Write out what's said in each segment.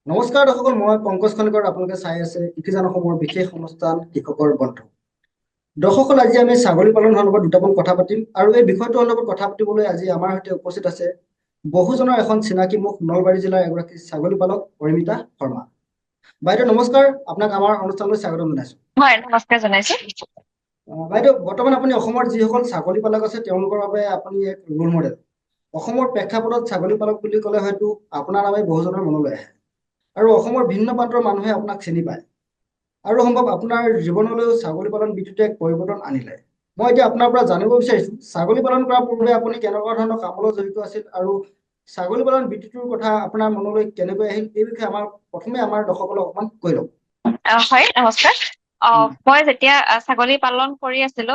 নমস্কাৰ দৰ্শক মই পংকজ খনিকৰ আপোনালোকে চাই আছে কৃষিজান অসমৰ বিশেষ অনুষ্ঠান কৃষকৰ বন্ধু দৰ্শক আজি আমি ছাগলী পালন সন্দৰ্ভত দুটামান কথা পাতিম আৰু এই বিষয়টোৰ লগত কথা পাতিবলৈ আজি আমাৰ সৈতে উপস্থিত আছে বহুজনৰ এখন চিনাকি মুখ নলবাৰী জিলাৰ এগৰাকী ছাগলী পালক পৰিমিতা শৰ্মা বাইদেউ নমস্কাৰ আপোনাক আমাৰ অনুষ্ঠানলৈ স্বাগতম জনাইছো হয়, নমস্কাৰ জনাইছো। বাইদেউ বৰ্তমান আপুনি অসমৰ যিসকল ছাগলী পালক আছে তেওঁলোকৰ বাবে আপুনি এক ৰোল মডেল অসমৰ প্ৰেক্ষাপটত ছাগলী পালক বুলি ক'লে হয়তো আপোনাৰ নামে বহুজনৰ মনলৈ আহে আৰু অসমৰ ভিন্ন প্ৰান্তৰ মানুহে আপোনাক চিনি পায় আৰু সম্ভৱ আপোনাৰ জীৱনলৈও ছাগলী পালন বৃত্তিটোৱে এক পৰিৱৰ্তন আনিলে মই এতিয়া আপোনাৰ পৰা জানিব বিচাৰিছো ছাগলী পালন কৰাৰ পূৰ্বে আপুনি কেনেকুৱা ধৰণৰ কামলৈ জড়িত আছিল আৰু ছাগলী পালন বৃত্তিটোৰ কথা আপোনাৰ মনলৈ কেনেকৈ আহিল এই বিষয়ে প্ৰথমে আমাৰ দৰ্শকসকলক অকমান কৈ লওক হয়, নমস্কাৰ। উম, মই যেতিয়া ছাগলী পালন কৰি আছিলো,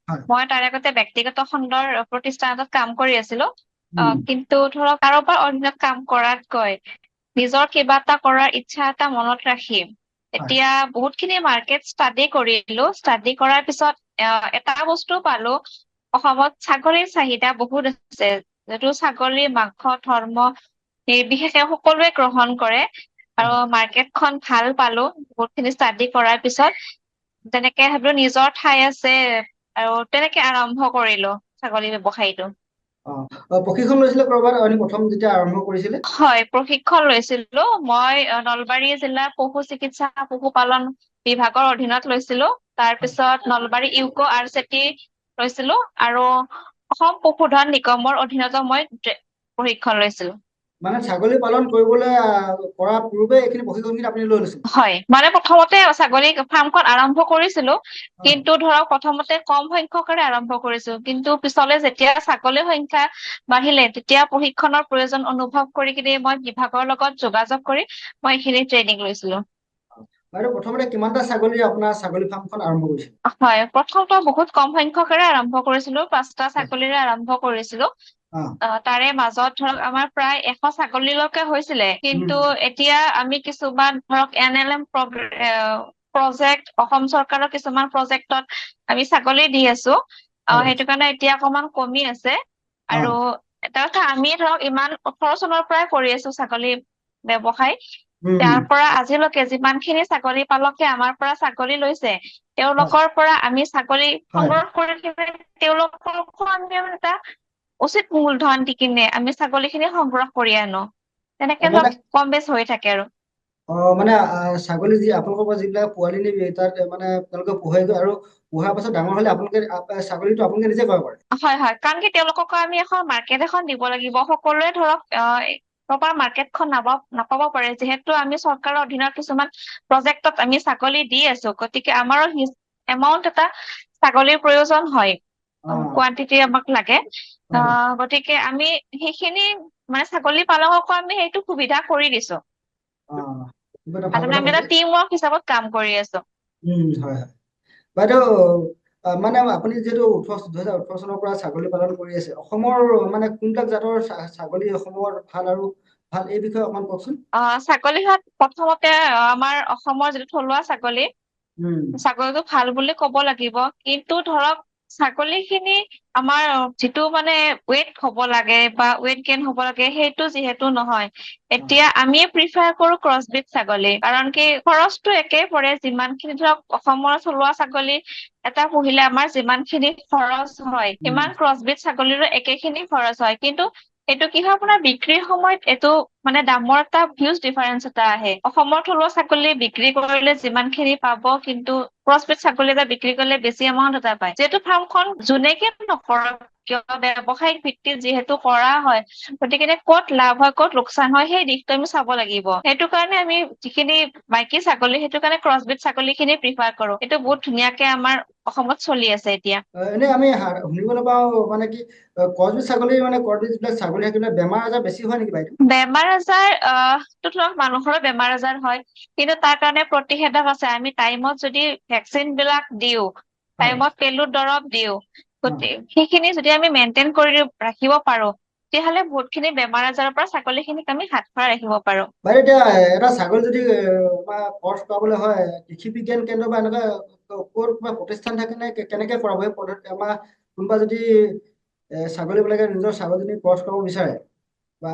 হয় মই তাৰে আগতে ব্যক্তিগত খণ্ডৰ প্ৰতিষ্ঠান এটাত কাম কৰি আছিলো। উম, কিন্তু ধৰক কাৰোবাৰ অধীনত কাম কৰাতকৈ নিজৰ কিবা এটা কৰাৰ ইচ্ছা এটা মনত ৰাখি হয় এতিয়া বহুতখিনি মাৰ্কেট ষ্টাডি কৰিলো। ষ্টাডি কৰাৰ পিছত এটা বস্তু পালো, অসমত ছাগলীৰ চাহিদা বহুত আছে। যিহেতু ছাগলীৰ মাংস ধৰ্ম নিৰ্বিশেষে সকলোৱে গ্ৰহণ কৰে হয় আৰু মাৰ্কেটখন ভাল পালো বহুতখিনি ষ্টাডি কৰাৰ পিছত। তেনেকে ভাবিলো নিজৰ ঠাই আছে আৰু তেনেকে আৰম্ভ কৰিলো ছাগলী ব্যৱসায়টো। প্ৰশিক্ষণ লৈছিলে কৰবাত আপুনি প্ৰথম যেতিয়া আৰম্ভ কৰিছিলে হয়, প্ৰশিক্ষণ লৈছিলো মই নলবাৰী জিলা পশু চিকিৎসা পশুপালন বিভাগৰ অধীনত লৈছিলো। তাৰপিছত নলবাৰী ইউকো আৰ চিটি লৈছিলো আৰু অসম পশুধন নিগমৰ অধীনতো মই প্ৰশিক্ষণ লৈছিলো। মানে ছাগলী পালন কৰিবলৈ কৰাৰ পূৰ্বে এইখিনি প্ৰশিক্ষণখিনি আপুনি লৈ লৈছিল হয়, মানে প্ৰথমতে ছাগলী ফাৰ্মখন আৰম্ভ কৰিছিলো হয় কিন্তু ধৰক প্ৰথমতে কম সংখ্যকৰে আৰম্ভ কৰিছো কিন্তু পিছলে যেতিয়া ছাগলীৰ সংখ্যা বাঢ়িলে তেতিয়া প্ৰশিক্ষণৰ প্ৰয়োজন অনুভৱ কৰি কিনে মই বিভাগৰ লগত যোগাযোগ কৰি মই এইখিনি ট্ৰেইনিং লৈছিলো। বাইদেউ প্ৰথমতে কিমানটা ছাগলী আপোনাৰ ছাগলী ফাৰ্মখন আৰম্ভ কৰিছিল হয়, প্ৰথমটো বহুত কম সংখ্যকেৰে আৰম্ভ কৰিছিলো। 5টা হয় ছাগলীৰে আৰম্ভ কৰিছিলো। অ তাৰে মাজত ধৰক আমাৰ প্ৰায় 100 ছাগলীলৈকে হৈছিলে উম, কিন্তু এতিয়া আমি কিছুমান ধৰক NLM প্ৰজেক্ট অসম চৰকাৰৰ কিছুমান প্ৰজেক্টত আমি ছাগলী দি আছো। হয় সেইটো কাৰণে এতিয়া অকমান কমি আছে অ আৰু এটা কথা আমি ধৰক ইমান 18 চনৰ পৰাই কৰি আছো ছাগলী ব্যৱসায়। উম, তাৰ পৰা আজিলৈকে যিমান খিনি ছাগলী পালকে আমাৰ পৰা ছাগলী লৈছে হয় তেওঁলোকৰ পৰা আমি ছাগলী হয় সংগ্ৰহ কৰি তেওঁলোককো আমি এটা উচিত মূলধন দি কিনে আমি ছাগলী খিনি সংগ্ৰহ কৰি আনো। তেনেকে মানে ধৰক কম বেচ হৈ থাকে আৰু মানে ছাগলী যি আপোনালোকৰ পৰা যিবিলাক পোৱালি নিবি তাত মানে তেওঁলোকে পোহেগৈ আৰু পোহাৰ পাছত ডাঙৰ হলে আপোনালোকে ছাগলীটো আপোনালোকে নিজে ক্ৰয় কৰে হয় হয়, কাৰণ কি তেওঁলোককো আমি এখন মাৰ্কেট এখন দিব লাগিব। সকলোৱে ধৰক প্ৰপাৰ মাৰ্কেটখন নাপাব পাৰে যিহেতু আমি চৰকাৰৰ অধীনত কিছুমান প্ৰজেক্টত আমি ছাগলী দি আছো গতিকে আমাৰো এমাউন্ট এটা ছাগলীৰ প্ৰয়োজন হয়। অ কোৱান্টিটি আমাক লাগে। হয় গতিকে আমি সেইখিনি মানে ছাগলী পালককো আমি সেইটো সুবিধা কৰি দিছো। অ এইটো এটা ভাল কথা আমি কৈছে এটা টিম ৱৰ্ক হিচাপত কাম কৰি আছো। হয় হয় বাইদেউ মানে আপুনি যিহেতু 2018 চনৰ পৰা ছাগলী পালন কৰি আছে অসমৰ মানে কোনবিলাক জাতৰ ছাগলী অসমৰ ভাল আৰু ভাল এই বিষয়ে অকমান কওকচোন ছাগলী হাট প্ৰথমতে আমাৰ অসমৰ যিটো থলুৱা ছাগলী উম ছাগলীটো ভাল বুলি ক'ব লাগিব কিন্তু ধৰক ছাগলী খিনি আমাৰ যিটো মানে ৱেট হব লাগে বা ৱেট গেইন হব লাগে সেইটো যিহেতু নহয় অ এতিয়া আমি প্ৰিফাৰ কৰো ক্ৰছবিট ছাগলী কাৰণ কি খৰচটো একেই পৰে যিমান খিনি ধৰক অসমৰ থলুৱা ছাগলী এটা পুহিলে আমাৰ যিমান খিনি খৰচ হয় উম সিমান ক্ৰছবিট ছাগলীৰো একে খিনি খৰচ হয় কিন্তু এইটো কি হয় আপোনাৰ বিক্ৰীৰ সময়ত এইটো মানে দামৰ এটা হিউজ ডিফাৰেন্স এটা আহে। অসমৰ থলুৱা ছাগলী বিক্ৰী কৰিলে যিমান খিনি পাব কিন্তু ক্ৰছবিট ছাগলী এটা বিক্ৰী কৰিলে বেছি এমাউন্ট এটা পায় যিহেতু ফাৰ্মখন যোনেকে নকৰক কিয় ব্যৱসায়িক ভিত্তিত যিহেতু কৰা হয় গতিকে ক'ত লাভ হয় ক'ত লোকচান হয় সেই দিশটো আমি চাব লাগিব সেইটো কাৰণে আমি যিখিনি মাইকী ছাগলী সেইটো কাৰণে ক্ৰছবিট ছাগলী খিনি প্ৰিফাৰ কৰো এইটো বহুত ধুনীয়াকে আমাৰ অসমত চলি আছে এতিয়া এনেই আমি শুনিবলৈ পাওঁ মানে কি ক্ৰছবিট ছাগলী মানে ক্ৰছবিট যিবিলাক ছাগলী থাকিলে বেমাৰ আজাৰ বেছি হয় নেকি বাইদেউ বেমাৰ আজাৰ টো ধৰক মানুহৰো বেমাৰ আজাৰ হয় কিন্তু তাৰ কাৰণে প্ৰতিষেধক আছে আমি টাইমত যদি ভেকচিন বিলাক দিওঁ হয় টাইমত পেলুৰ দৰৱ দিওঁ অ সেইখিনি যদি আমি মেইনটেইন কৰি ৰাখিব পাৰো তেতিয়াহ'লে বহুত খিনি বেমাৰ আজাৰৰ পৰা ছাগলী খিনিক আমি হাত খুৱাই ৰাখিব পাৰো বাৰু এতিয়া এটা ছাগলী যদি ক্ৰছ কৰাবলৈ হয় কৃষি বিজ্ঞান কেন্দ্ৰ বা এনেকুৱা ক'ৰ কিবা প্ৰতিষ্ঠান থাকে নে কেনেকে কৰাব সেই পদ্ধতি আমাৰ কোনোবা যদি ছাগলী বিলাকে নিজৰ ছাগলীজনী ক্ৰছ কৰাব বিচাৰে বা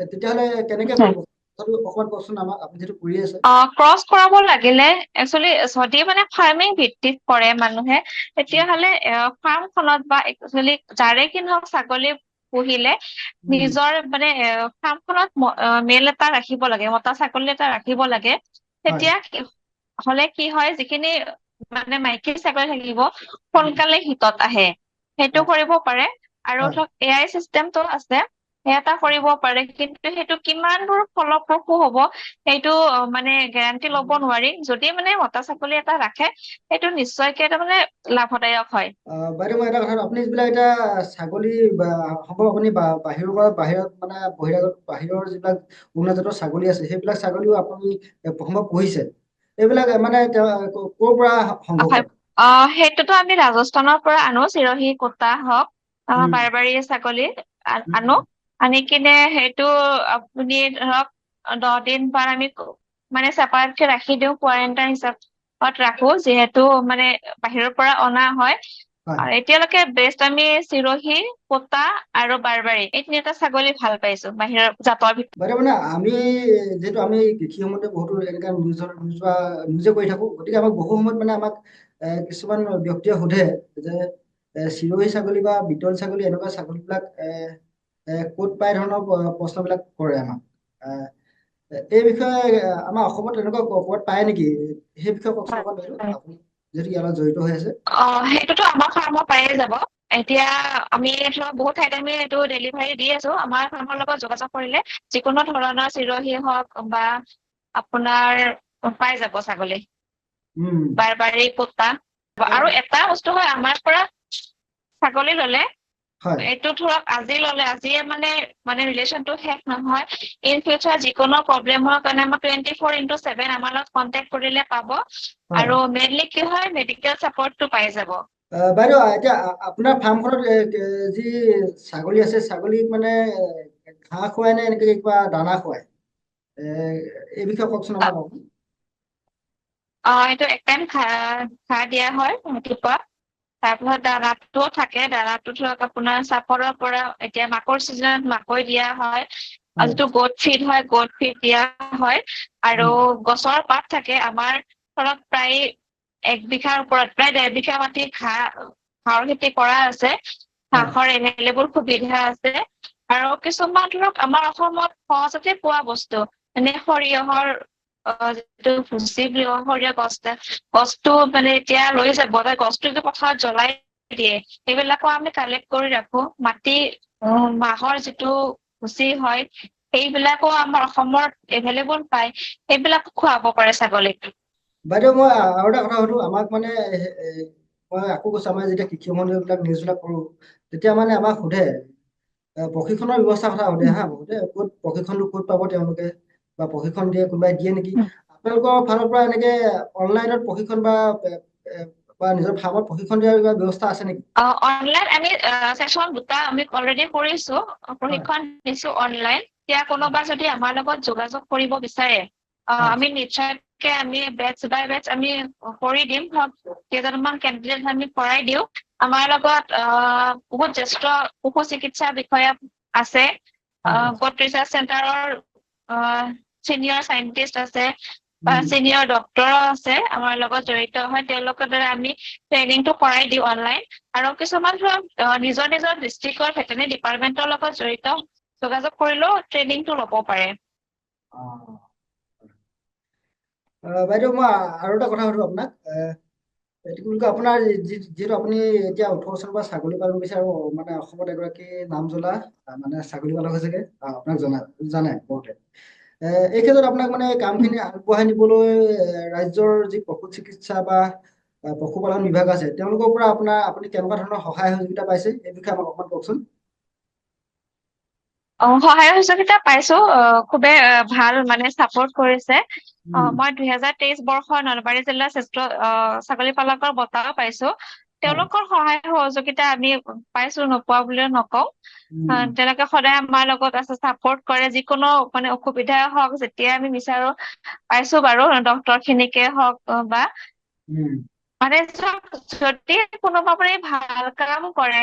তেতিয়াহ'লে কেনেকে কৰিব কথাটো অকমান কওকচোন আমাক, আপুনি যিহেতু কৰি আছে। ক্ৰছ কৰাব লাগিলে একচুৱেলি যদি মানে ফাৰ্মিং ভিত্তিত কৰে মানুহে, তেতিয়াহ'লে ফাৰ্মখনত বা একচুৱেলি যাৰে কি নহওক ছাগলী পুহিলে উম, নিজৰ মানে ফাৰ্মখনত মেল এটা ৰাখিব লাগে, মতা ছাগলী এটা ৰাখিব লাগে। হয় তেতিয়া হলে কি হয়, যিখিনি মানে মাইকী ছাগলী থাকিব সোনকালে হিটত আহে, সেইটো অ, কৰিব পাৰে। আৰু হয় ধৰক AI চিষ্টেমটো আছে, সেই এটা কৰিব পাৰে, কিন্তু সেইটো কিমান দূৰ ফলপ্ৰসূ হ'ব সেইটো মানে গেৰাণ্টি ল'ব নোৱাৰি। যদি মানে মতা ছাগলী এটা ৰাখে, সেইটো নিশ্চয়কে তাৰমানে লাভদায়ক হয়। বাইদেউ মই এটা কথা, আপুনি যিবিলাক এতিয়া ছাগলী বা সম্ভৱ আপুনি বাহিৰৰ পৰা বাহিৰত মানে বাহিৰৰ যিবিলাক উন্নত জাতৰ ছাগলী আছে, সেইবিলাক ছাগলীও আপুনি সম্ভৱ পুহিছে। এইবিলাক মানে ক'ৰ পৰা সংগ্ৰহ হয়, কৰে? সেইটোতো আমি ৰাজস্থানৰ পৰা আনো, চিৰহী কোটা হওক, উম, বাৰবাৰী ছাগলী আনো। উম, আনি কিনে সেইটো আপুনি ধৰক 10 দিন পাৰ আমি মানে চেপাৰেটকে ৰাখি দিওঁ, কোৱাৰেণ্টাইন হিচাপত ৰাখো, যিহেতু মানে বাহিৰৰ পৰা অনা হয়। হয় আৰু এতিয়ালৈকে বেষ্ট আমি চিৰহী, কোটা আৰু বাৰবাৰী, এই তিনিটা ছাগলী ভাল পাইছো বাহিৰৰ জাতৰ ভিতৰত। বাইদেউ মানে আমি যিহেতু আমি কৃষি সম্বন্ধে বহুতো এনেকুৱা নিউজে কৰি থাকো, গতিকে আমাক বহু সময়ত মানে আমাক কিছুমান ব্যক্তিয়ে সোধে যে চিৰৈ ছাগলী বা বিতল ছাগলী এনেকুৱা ছাগলীবিলাক ক'ত পাই ধৰণৰ প্ৰশ্নবিলাক কৰে আমাক। আহ, এই বিষয়ে আমাৰ অসমত এনেকুৱা ক'ৰবাত পায় নেকি? সেই বিষয়ে কওকচোন অকণ বাইদেউ, আপুনি যিহেতু ইয়াৰ লগত জড়িত হৈ আছে। সেইটোতো আমাৰ ফাৰ্মৰ পায়ে যাব। এতিয়া আমি ধৰক বহুত ঠাইত আমি এইটো ডেলিভাৰী দি আছো। আমাৰ ফাৰ্মৰ লগত যোগাযোগ কৰিলে যিকোনো ধৰণৰ চিৰহী হওক বা আপোনাৰ পাই যাব ছাগলী, উম, বাৰবাৰী, কোটা। আৰু এটা বস্তু হয়, আমাৰ পৰা ছাগলী ললে, হয় এইটো ধৰক আজি ললে আজিয়ে মানে ৰিলেশ্যনটো শেষ নহয়। ইন ফিউচাৰ যিকোনো প্ৰব্লেমৰ কাৰণে আমাৰ 24/7 আমাৰ লগত কন্টেক্ট কৰিলে পাব। হয় আৰু মেইনলি কি হয়, মেডিকেল চাপৰ্টটো পাই যাব। বাইদেউ এতিয়া আপোনাৰ ফাৰ্মখনত যি ছাগলী আছে, ছাগলীক মানে ঘাঁহ খুৱাই নে এনেকে কিবা দানা খুৱাই? এ, এই বিষয়ে কওকচোন আমাক অকণ। এইটো এক টাইম ঘাঁহ দিয়া হয় ৰাতিপুৱা। তাৰপিছত দানাটো থাকে, দানাটো ধৰক আপোনাৰ চাপৰৰ পৰা, এতিয়া মাকৰ চিজনত মাকৈ দিয়া হয়। হয় যিটো গোট ফিড হয়, গোট ফিড দিয়া হয়। আৰু উম, গছৰ পাত থাকে আমাৰ ধৰক প্ৰায় 1 বিঘাৰ ওপৰত, প্ৰায় 1.5 বিঘা মাটি ঘাঁহৰ খেতি কৰা আছে। হয় ঘাঁহৰ এভেইলেবল সুবিধা আছে। আৰু কিছুমান ধৰক আমাৰ অসমত সহজতে পোৱা বস্তু, এনে সৰিয়হৰ যিটো ভুচি বুলি কয়, সৰিয়হ গছটো মানে এতিয়া লৈ যাব, গছটো যদি পথাৰত জ্বলাই দিয়ে, সেইবিলাকো আমি কালেক্ট কৰি ৰাখো। মাহৰ যিটো ভুচি হয়, সেইবিলাকো আমাৰ অসমত এভেইলেবল পায়, সেইবিলাকো খুৱাব পাৰে ছাগলীক। বাইদেউ মই আৰু এটা কথা সুধো, আমাক মানে মই আকৌ কৈছো, আমাৰ যেতিয়া কৃষি সম্বন্ধীয় এইবিলাক নিউজবিলাক কৰো, তেতিয়া মানে আমাক সোধে প্ৰশিক্ষণৰ ব্যৱস্থাৰ কথা সোধে হা, বহুতে ক'ত প্ৰশিক্ষণটো ক'ত পাব তেওঁলোকে, বা প্ৰশিক্ষণ কোনোবাই দিয়ে নেকি? আপোনালোকৰ ফালৰ পৰা এনেকে অনলাইনত প্ৰশিক্ষণ বা নিজৰ ফাৰ্মত প্ৰশিক্ষণ দিয়াৰ কিবা ব্যৱস্থা আছে নেকি? অনলাইন আমি ছেকশ্যন 2টা আমি অলৰেডি কৰিছো, হয় প্ৰশিক্ষণ দিছো অনলাইন। এতিয়া কোনোবা যদি আমাৰ লগত যোগাযোগ কৰিব বিচাৰে, হয় আমি নিশ্চয়কে আমি বেটচ বাই বেটচ আমি কৰি দিম। কেইজনমান কেণ্ডিডেট আমি কৰাই দিওঁ। আমাৰ লগত বহুত জ্যেষ্ঠ পশু চিকিৎসা বিষয়া আছে, হয় গোট ৰিচাৰ্চ চেণ্টাৰৰ চিনিয়ৰ চাইন্টিষ্ট আছে, বা উম, চিনিয়ৰ ডক্তৰো আছে আমাৰ লগত জড়িত হয়। তেওঁলোকৰ দ্বাৰা আমি ট্ৰেইনিংটো কৰাই দিওঁ অনলাইন। আৰু কিছুমান ধৰক নিজৰ ডিষ্ট্ৰিক্টৰ ভেটেনেৰী ডিপাৰ্টমেন্টৰ লগত জড়িত, যোগাযোগ কৰিলেও ট্ৰেইনিংটো ল'ব পাৰে। অ, বাইদেউ মই আৰু এটা কথা সুধো আপোনাক, এইটো কি বুলি কয়, আপোনাৰ যিহেতু আপুনি এতিয়া 18 বছৰৰ পৰা ছাগলী পালন কৰিছে, আৰু মানে অসমত এগৰাকী নাম জ্বলা মানে ছাগলী পালক হৈছেগে, আপোনাক জানে বহুতে। এই ক্ষেত্ৰত আপোনাক মানে কামখিনি আগবঢ়াই নিবলৈ ৰাজ্যৰ যি পশু চিকিৎসা বা পশুপালন বিভাগ আছে, তেওঁলোকৰ পৰা আপুনি কেনেকুৱা ধৰণৰ সহায় সহযোগিতা পাইছে, এই বিষয়ে আমাক অকমান কওকচোন। সহায় সহযোগিতা পাইছো, খুবেই ভাল মানে চাপৰ্ট কৰিছে। উম, মই 2023 বৰ্ষৰ নলবাৰী জিলা শ্ৰেষ্ঠ ছাগলী পালকৰ বঁটাও পাইছো। হয় তেওঁলোকৰ সহায় সহযোগিতা আমি পাইছো, নোপোৱা বুলিও নকওঁ। উম, তেওঁলোকে সদায় আমাৰ লগত আছে, চাপৰ্ট কৰে। যিকোনো মানে অসুবিধা হওক, যেতিয়া আমি বিচাৰো পাইছো বাৰু, ডক্তৰ খিনিকে হওক বা উম, মানে যদি কোনোবা ভাল কাম কৰে,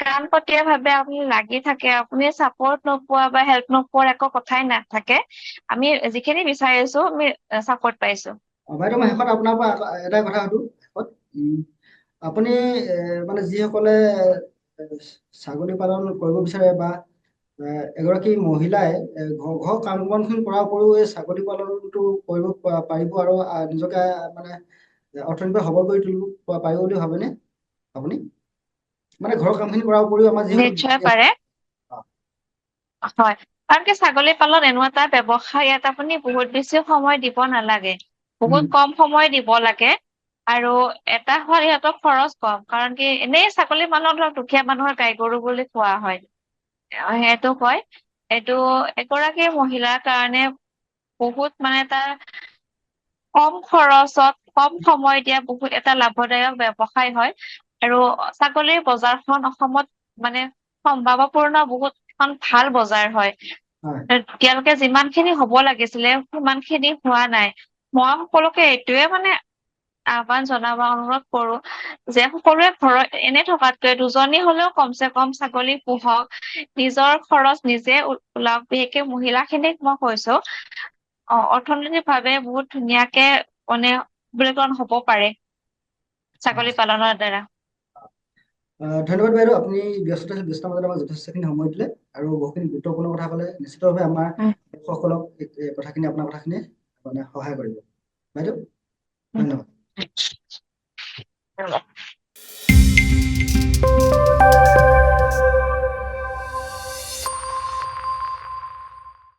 প্ৰাণপটীয়াভাৱে আপুনি লাগি থাকে, আপুনি চাপৰ্ট নোপোৱা বা হেল্প নোপোৱাৰ একো কথাই নাথাকে। আমি যিখিনি বিচাৰিছো আমি চাপৰ্ট পাইছো। বাইদেউ মই শেষত আপোনাৰ পৰা এটা কথা সুধো শেষত আপুনি মানে যিসকলে ছাগলী পালন কৰিব বিচাৰে বা এগৰাকী মহিলাই ঘৰ কাম বনখিনি কৰাৰ উপৰিও এই ছাগলী পালনটো কৰিব পাৰিব আৰু নিজকে মানে অৰ্থনৈতিক সবল কৰি তুলিব পাৰিব বুলি ভাবেনে আপুনি? মানে ঘৰৰ কামখিনি কৰাৰ উপৰিও আমাৰ যিসকল নিশ্চয় পাৰে। হয়, কাৰণ কি ছাগলী পালন এনেকুৱা এটা ব্যৱসায়, ইয়াত আপুনি বহুত বেছি সময় দিব নালাগে, বহুত কম সময় দিব লাগে। আৰু এটা হ'ল ইহঁতৰ খৰচ কম, কাৰণ কি এনেই ছাগলী পালন ধৰক দুখীয়া মানুহৰ গাই গৰু বুলি কোৱা হয়। সেইটো কয়, এইটো এগৰাকী মহিলাৰ কাৰণে বহুত মানে এটা কম খৰচত কম সময় দিয়া বহুত এটা লাভদায়ক ব্যৱসায় হয়। আৰু ছাগলীৰ বজাৰখন অসমত মানে সম্ভাৱপূৰ্ণ বহুত এখন ভাল বজাৰ হয়। হয় তেওঁলোকে যিমানখিনি হ'ব লাগিছিলে সিমানখিনি হোৱা নাই। মই সকলোকে এইটোৱে মানে আহ্বান জনাব অনুৰোধ কৰো যে সকলোৱে ঘৰত এনে থকাতকৈ দুজনী হলেও কমচে কম ছাগলী পোহক, নিজৰ খৰচ নিজে ওলাওক। বিশেষকে মহিলাখিনিক মই কৈছো অৰ্থনৈতিকভাৱে বহুত ধুনীয়াকে মানে সবলীকৰণ হ'ব পাৰে ছাগলী পালনৰ দ্বাৰা। ধন্যবাদ বাইদেউ, আপুনি ব্যস্ত মাজত আমাক যথেষ্টখিনি সময় দিলে আৰু বহুখিনি গুৰুত্বপূৰ্ণ কথা ক'লে। নিশ্চিতভাৱে আমাৰ দৰ্শকসকলক এই কথাখিনি আপোনাৰ কথাখিনিয়ে মানে সহায় কৰিব। বাইদেউ ধন্যবাদ। ধন্যবাদ।